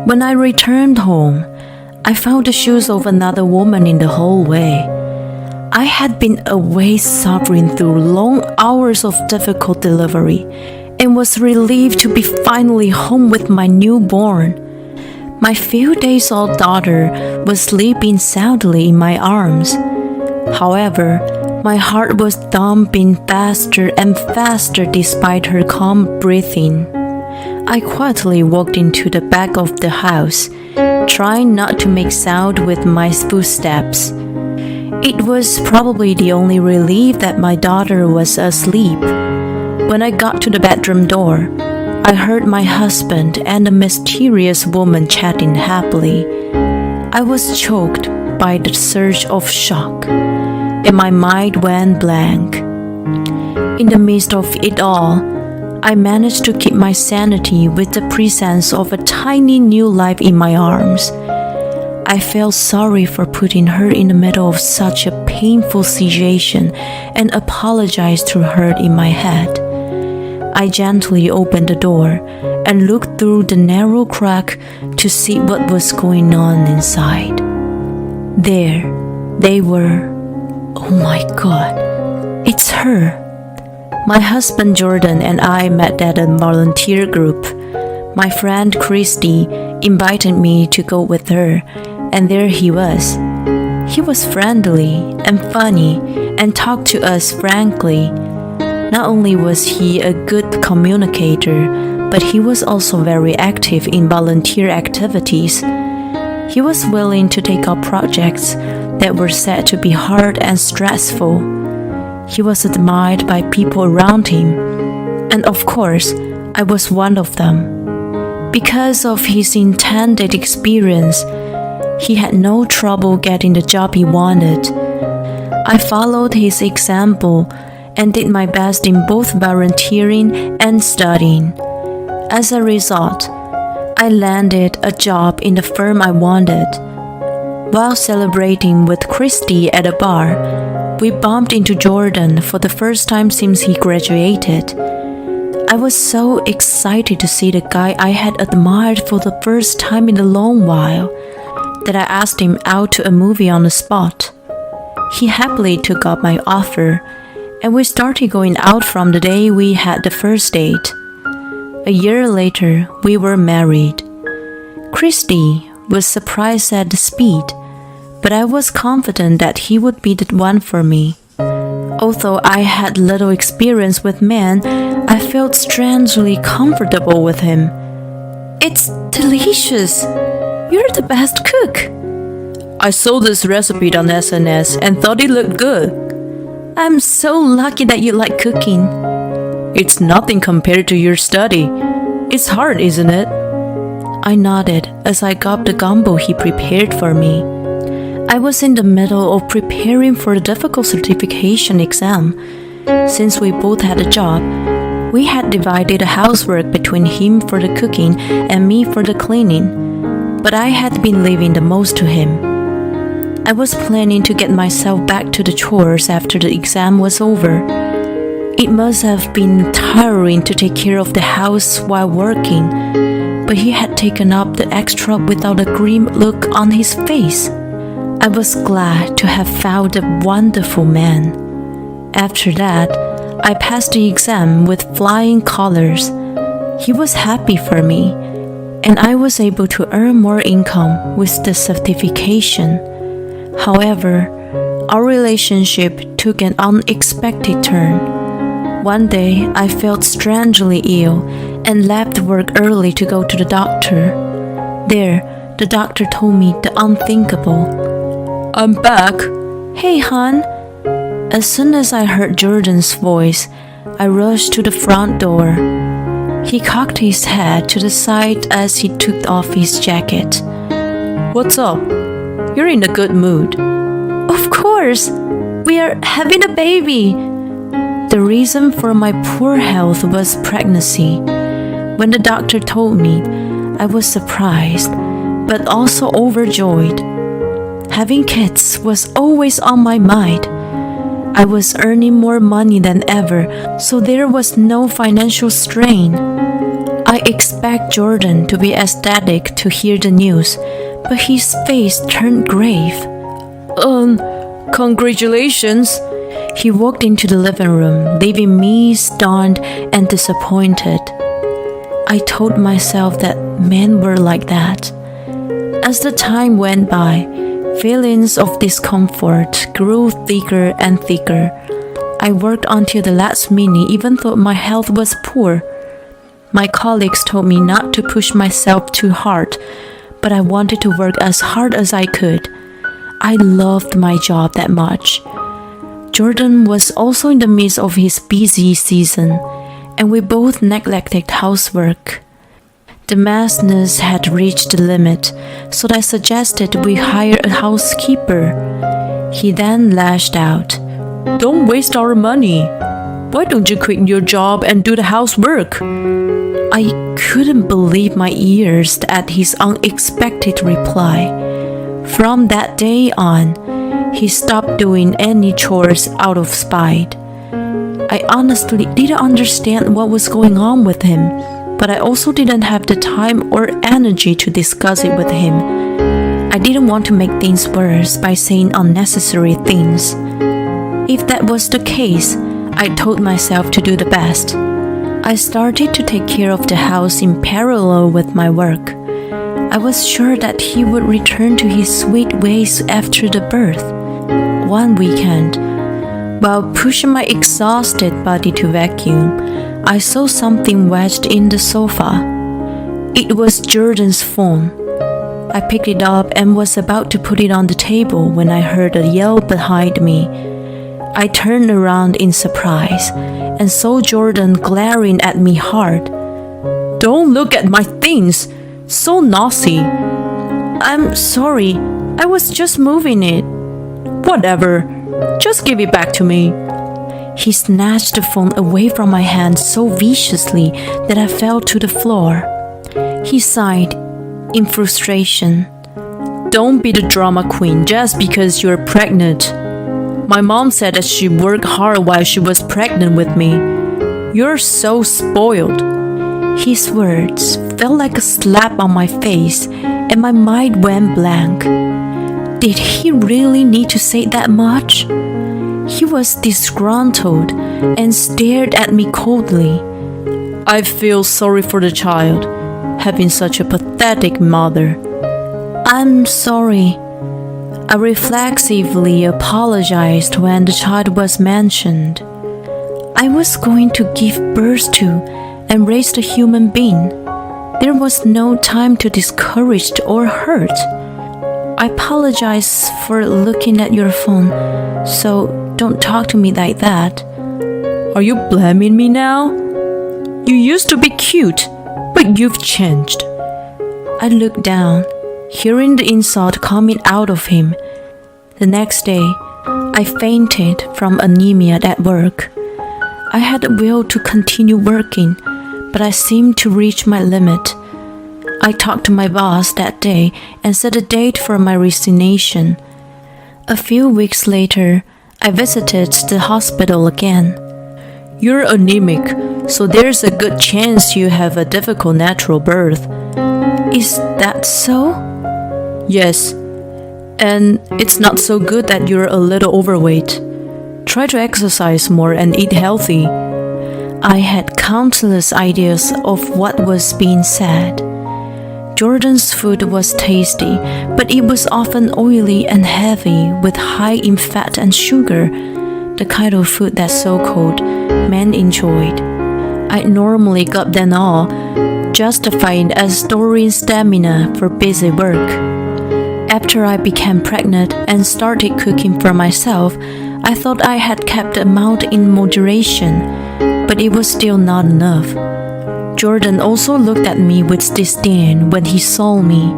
When I returned home, I found the shoes of another woman in the hallway. I had been away suffering through long hours of difficult delivery and was relieved to be finally home with my newborn. My few days old daughter was sleeping soundly in my arms. However, my heart was thumping faster and faster despite her calm breathing. I quietly walked into the back of the house, trying not to make sound with my footsteps. It was probably the only relief that my daughter was asleep. When I got to the bedroom door, I heard my husband and a mysterious woman chatting happily. I was choked by the surge of shock, and my mind went blank. In the midst of it all, I managed to keep my sanity with the presence of a tiny new life in my arms. I felt sorry for putting her in the middle of such a painful situation and apologized to her in my head. I gently opened the door and looked through the narrow crack to see what was going on inside. There they were. Oh my God, it's her. My husband Jordan and I met at a volunteer group. My friend Christy invited me to go with her, and there he was. He was friendly and funny and talked to us frankly. Not only was he a good communicator, but he was also very active in volunteer activities. He was willing to take up projects that were said to be hard and stressful. He was admired by people around him, and of course, I was one of them. Because of his intended experience, he had no trouble getting the job he wanted. I followed his example and did my best in both volunteering and studying. As a result, I landed a job in the firm I wanted. While celebrating with Christy at a bar, we bumped into Jordan for the first time since he graduated. I was so excited to see the guy I had admired for the first time in a long while that I asked him out to a movie on the spot. He happily took up my offer, and we started going out from the day we had the first date. A year later, we were married. Christy was surprised at the speed, but I was confident that he would be the one for me. Although I had little experience with men, I felt strangely comfortable with him. It's delicious. You're the best cook. I saw this recipe on SNS and thought it looked good. I'm so lucky that you like cooking. It's nothing compared to your study. It's hard, isn't it? I nodded as I got the gumbo he prepared for me. I was in the middle of preparing for the difficult certification exam. Since we both had a job, we had divided the housework between him for the cooking and me for the cleaning, but I had been leaving the most to him. I was planning to get myself back to the chores after the exam was over. It must have been tiring to take care of the house while working, but he had taken up the extra without a grim look on his face. I was glad to have found a wonderful man. After that, I passed the exam with flying colors. He was happy for me, and I was able to earn more income with the certification. However, our relationship took an unexpected turn. One day, I felt strangely ill and left work early to go to the doctor. There, the doctor told me the unthinkable. I'm back. Hey, hon. As soon as I heard Jordan's voice, I rushed to the front door. He cocked his head to the side as he took off his jacket. What's up? You're in a good mood. Of course. We are having a baby. The reason for my poor health was pregnancy. When the doctor told me, I was surprised, but also overjoyed. Having kids was always on my mind. I was earning more money than ever, so there was no financial strain. I I expect Jordan to be ecstatic to hear the news, but his face turned grave. Congratulations. He walked into the living room, leaving me stunned and disappointed. I told myself that men were like that. As the time went by, feelings of discomfort grew thicker and thicker. I worked until the last minute even though my health was poor. My colleagues told me not to push myself too hard, but I wanted to work as hard as I could. I loved my job that much. Jordan was also in the midst of his busy season, and we both neglected housework. The madness had reached the limit, so I suggested we hire a housekeeper. He then lashed out. Don't waste our money. Why don't you quit your job and do the housework? I couldn't believe my ears at his unexpected reply. From that day on, he stopped doing any chores out of spite. I honestly didn't understand what was going on with him, but I also didn't have the time or energy to discuss it with him. I didn't want to make things worse by saying unnecessary things. If that was the case, I told myself to do the best. I started to take care of the house in parallel with my work. I was sure that he would return to his sweet ways after the birth. One weekend, while pushing my exhausted body to vacuum, I saw something wedged in the sofa. It was Jordan's phone. I picked it up and was about to put it on the table when I heard a yell behind me. I turned around in surprise and saw Jordan glaring at me hard. Don't look at my things! So naughty! I'm sorry, I was just moving it. Whatever, just give it back to me. He snatched the phone away from my hand so viciously that I fell to the floor. He sighed in frustration. Don't be the drama queen just because you're pregnant. My mom said that she worked hard while she was pregnant with me. You're so spoiled. His words felt like a slap on my face, and my mind went blank. Did he really need to say that much? He was disgruntled and stared at me coldly. I feel sorry for the child, having such a pathetic mother. I'm sorry. I reflexively apologized when the child was mentioned. I was going to give birth to and raise a human being. There was no time to discourage or hurt. I apologize for looking at your phone, so don't talk to me like that. Are you blaming me now? You used to be cute, but you've changed. I looked down, hearing the insult coming out of him. The next day, I fainted from anemia at work. I had the will to continue working, but I seemed to reach my limit. I talked to my boss that day and set a date for my resignation. A few weeks later, I visited the hospital again. You're anemic, so there's a good chance you have a difficult natural birth. Is that so? Yes, and it's not so good that you're a little overweight. Try to exercise more and eat healthy. I had countless ideas of what was being said. Jordan's food was tasty, but it was often oily and heavy with high in fat and sugar, the kind of food that so-called men enjoyed. I normally got them all, justifying as storing stamina for busy work. After I became pregnant and started cooking for myself, I thought I had kept the amount in moderation, but it was still not enough. Jordan also looked at me with disdain when he saw me.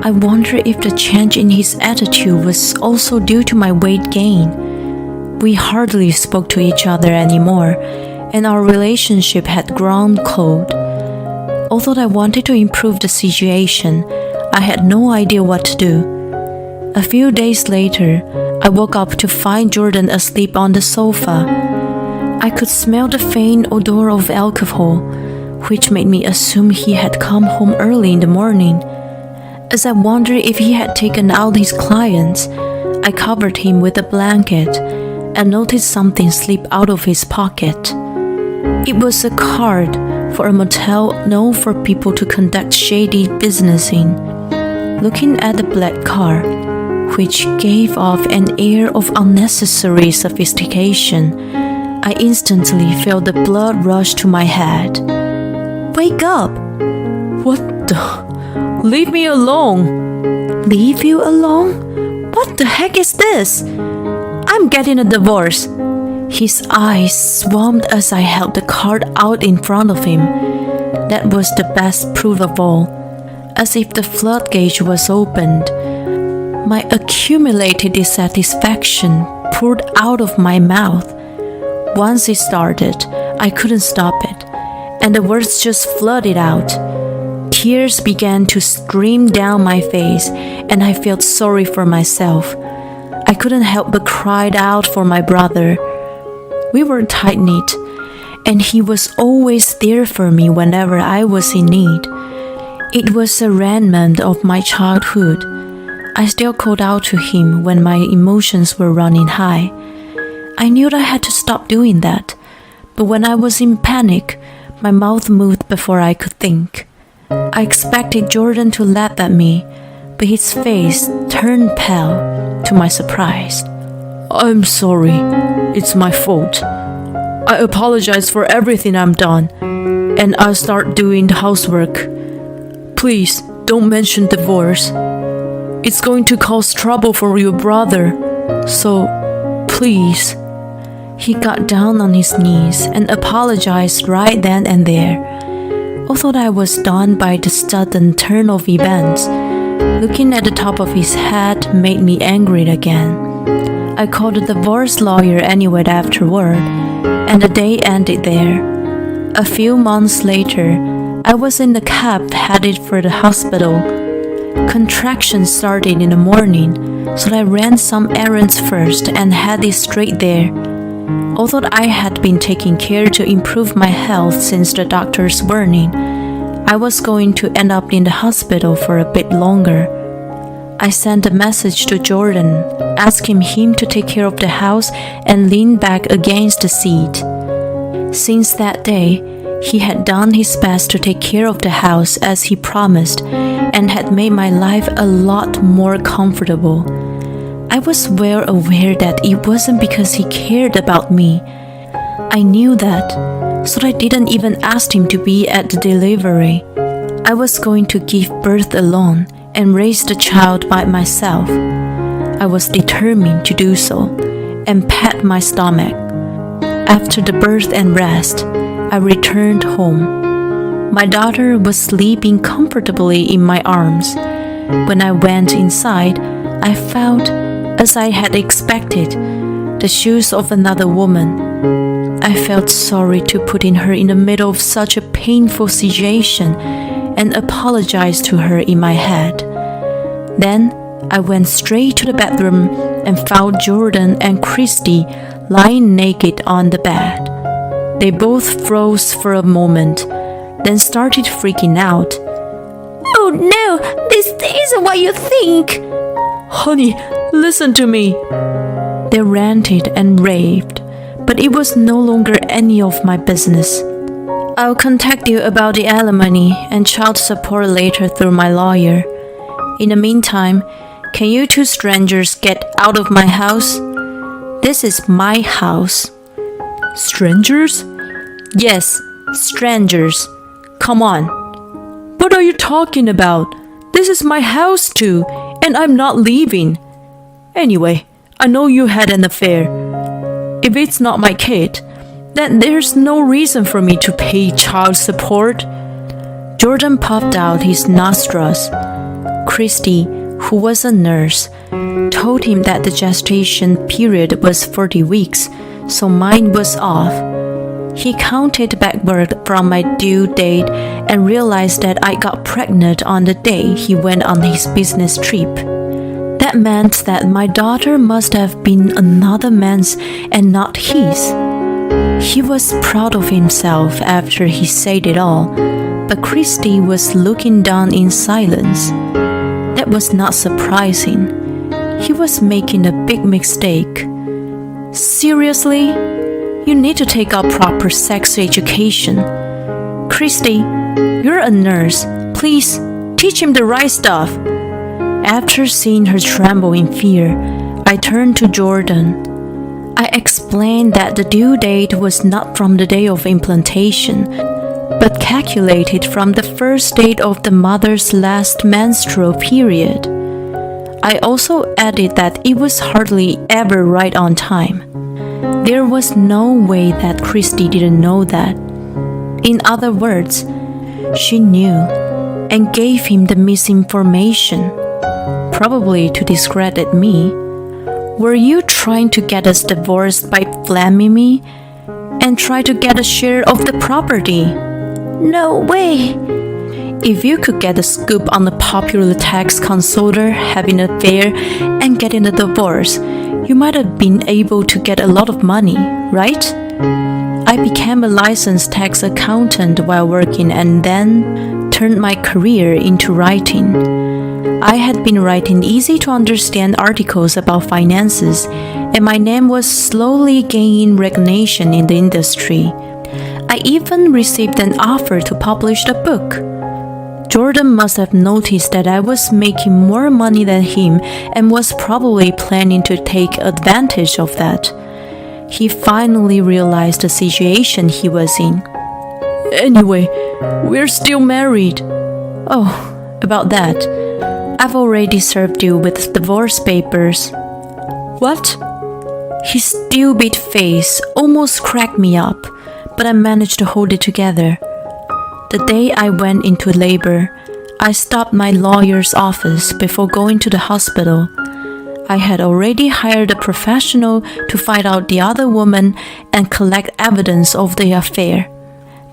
I wonder if the change in his attitude was also due to my weight gain. We hardly spoke to each other anymore, and our relationship had grown cold. Although I wanted to improve the situation, I had no idea what to do. A few days later, I woke up to find Jordan asleep on the sofa. I could smell the faint odor of alcohol. which made me assume he had come home early in the morning. As I wondered if he had taken out his clients, I covered him with a blanket and noticed something slip out of his pocket. It was a card for a motel known for people to conduct shady business in. Looking at the black card, which gave off an air of unnecessary sophistication, I instantly felt the blood rush to my head. "Wake up!" "What the? Leave me alone!" "Leave you alone? What the heck is this? I'm getting a divorce." His eyes swarmed as I held the card out in front of him. That was the best proof of all. As if the floodgate was opened, my accumulated dissatisfaction poured out of my mouth. Once it started, I couldn't stop it, and the words just flooded out. Tears began to stream down my face, and I felt sorry for myself. I couldn't help but cry out for my brother. We were tight-knit, and he was always there for me whenever I was in need. It was a remnant of my childhood. I still called out to him when my emotions were running high. I knew I had to stop doing that, but when I was in panic, my mouth moved before I could think. I expected Jordan to laugh at me, but his face turned pale to my surprise. "I'm sorry. It's my fault. I apologize for everything I've done, and I'll start doing the housework. Please don't mention divorce. It's going to cause trouble for your brother, so please." He got down on his knees and apologized right then and there. Although I was stunned by the sudden turn of events, looking at the top of his head made me angry again. I called a divorce lawyer anyway afterward, and the day ended there. A few months later, I was in the cab headed for the hospital. Contractions started in the morning, so I ran some errands first and headed straight there. Although I had been taking care to improve my health since the doctor's warning, I was going to end up in the hospital for a bit longer. I sent a message to Jordan, asking him to take care of the house and lean back against the seat. Since that day, he had done his best to take care of the house as he promised and had made my life a lot more comfortable. I was well aware that it wasn't because he cared about me. I knew that, so I didn't even ask him to be at the delivery. I was going to give birth alone and raise the child by myself. I was determined to do so and pat my stomach. After the birth and rest, I returned home. My daughter was sleeping comfortably in my arms. When I went inside, I found, as I had expected, the shoes of another woman. I felt sorry to putting her in the middle of such a painful situation and apologized to her in my head. Then I went straight to the bedroom and found Jordan and Christy lying naked on the bed. They both froze for a moment, then started freaking out. "Oh no, this isn't what you think!" "Honey, listen to me!" They ranted and raved, but it was no longer any of my business. "I'll contact you about the alimony and child support later through my lawyer. In the meantime, can you two strangers get out of my house? This is my house." "Strangers?" "Yes, strangers. Come on." "What are you talking about? This is my house too, and I'm not leaving. Anyway, I know you had an affair. If it's not my kid, then there's no reason for me to pay child support." Jordan puffed out his nostrils. Christy, who was a nurse, told him that the gestation period was 40 weeks, so mine was off. He counted backward from my due date and realized that I got pregnant on the day he went on his business trip. That meant that my daughter must have been another man's and not his. He was proud of himself after he said it all, but Christy was looking down in silence. That was not surprising. He was making a big mistake. Seriously? You need to take up proper sex education. Christy, you're a nurse. Please, teach him the right stuff. After seeing her tremble in fear, I turned to Jordan. I explained that the due date was not from the day of implantation, but calculated from the first date of the mother's last menstrual period. I also added that it was hardly ever right on time. There was no way that Christy didn't know that. In other words, she knew and gave him the misinformation, probably to discredit me. Were you trying to get us divorced by blaming me and try to get a share of the property? No way! If you could get a scoop on a popular tax consultant having an affair and getting a divorce, you might have been able to get a lot of money, right? I became a licensed tax accountant while working and then turned my career into writing. I had been writing easy-to-understand articles about finances, and my name was slowly gaining recognition in the industry. I even received an offer to publish the book. Jordan must have noticed that I was making more money than him and was probably planning to take advantage of that. He finally realized the situation he was in. Anyway, we're still married. Oh, about that. I've already served you with divorce papers. What? His stupid face almost cracked me up, but I managed to hold it together. The day I went into labor, I stopped my lawyer's office before going to the hospital. I had already hired a professional to find out the other woman and collect evidence of the affair.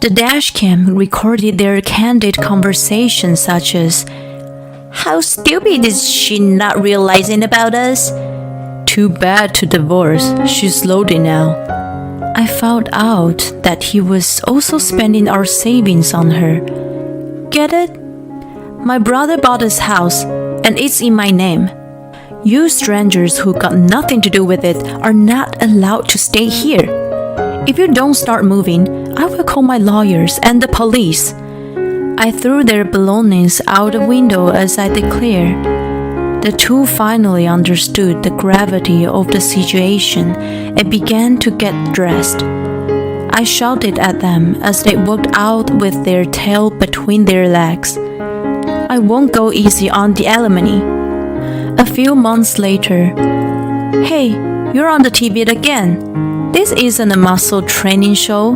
The dashcam recorded their candid conversations such as, "How stupid is she not realizing about us? Too bad to divorce, she's loaded now." I found out that he was also spending our savings on her. Get it? My brother bought his house, and it's in my name. You strangers who got nothing to do with it are not allowed to stay here. If you don't start moving, I will call my lawyers and the police. I threw their belongings out the window as I declared. The two finally understood the gravity of the situation and began to get dressed. I shouted at them as they walked out with their tail between their legs. I won't go easy on the alimony. A few months later, "Hey, you're on the TV again. This isn't a muscle training show.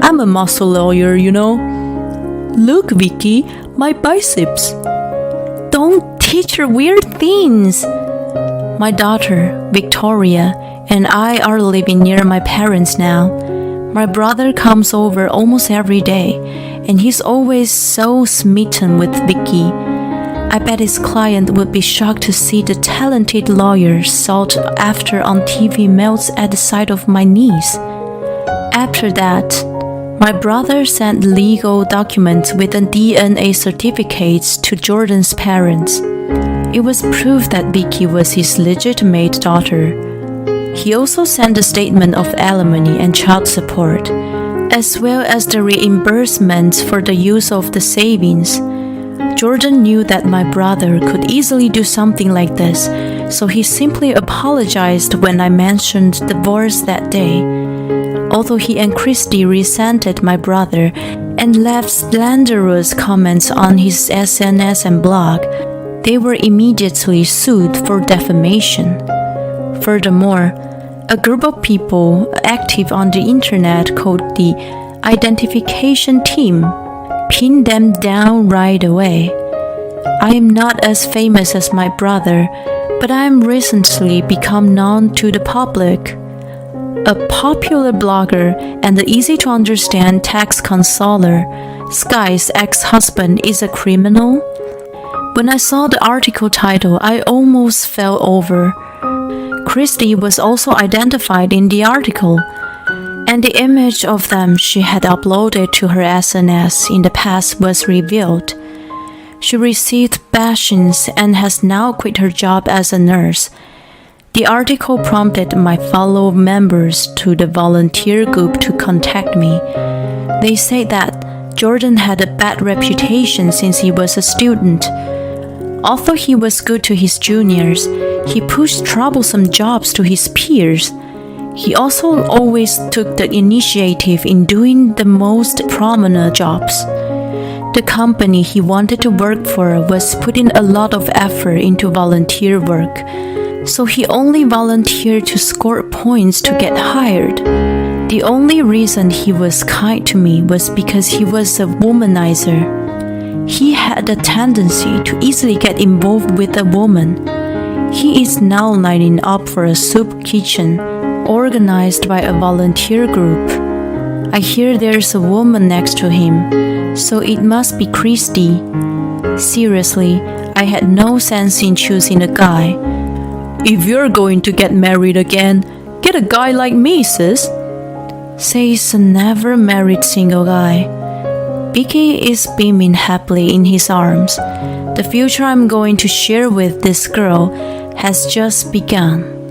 I'm a muscle lawyer, you know. Look, Vicky, my biceps." Don't teach her weird things. My daughter, Victoria, and I are living near my parents now. My brother comes over almost every day, and he's always so smitten with Vicky. I bet his client would be shocked to see the talented lawyer sought after on TV melts at the sight of my niece. After that, my brother sent legal documents with a DNA certificates to Jordan's parents. It was proof that Vicky was his legitimate daughter. He also sent a statement of alimony and child support, as well as the reimbursement for the use of the savings. Jordan knew that my brother could easily do something like this, so he simply apologized when I mentioned divorce that day. Although he and Christy resented my brother and left slanderous comments on his SNS and blog, they were immediately sued for defamation. Furthermore, a group of people active on the internet called the Identification Team pinned them down right away. I am not as famous as my brother, but I am recently become known to the public. A popular blogger and the easy-to-understand tax consultant, Sky's ex-husband is a criminal. When I saw the article title, I almost fell over. Christy was also identified in the article, and the image of them she had uploaded to her SNS in the past was revealed. She received bashings and has now quit her job as a nurse. The article prompted my fellow members to the volunteer group to contact me. They say that Jordan had a bad reputation since he was a student. Although he was good to his juniors, he pushed troublesome jobs to his peers. He also always took the initiative in doing the most prominent jobs. The company he wanted to work for was putting a lot of effort into volunteer work, so he only volunteered to score points to get hired. The only reason he was kind to me was because he was a womanizer. He had a tendency to easily get involved with a woman. He is now lining up for a soup kitchen organized by a volunteer group. I hear there's a woman next to him, so it must be Christy. Seriously, I had no sense in choosing a guy. If you're going to get married again, get a guy like me, sis, says a never married single guy. Vicky is beaming happily in his arms. The future I'm going to share with this girl has just begun.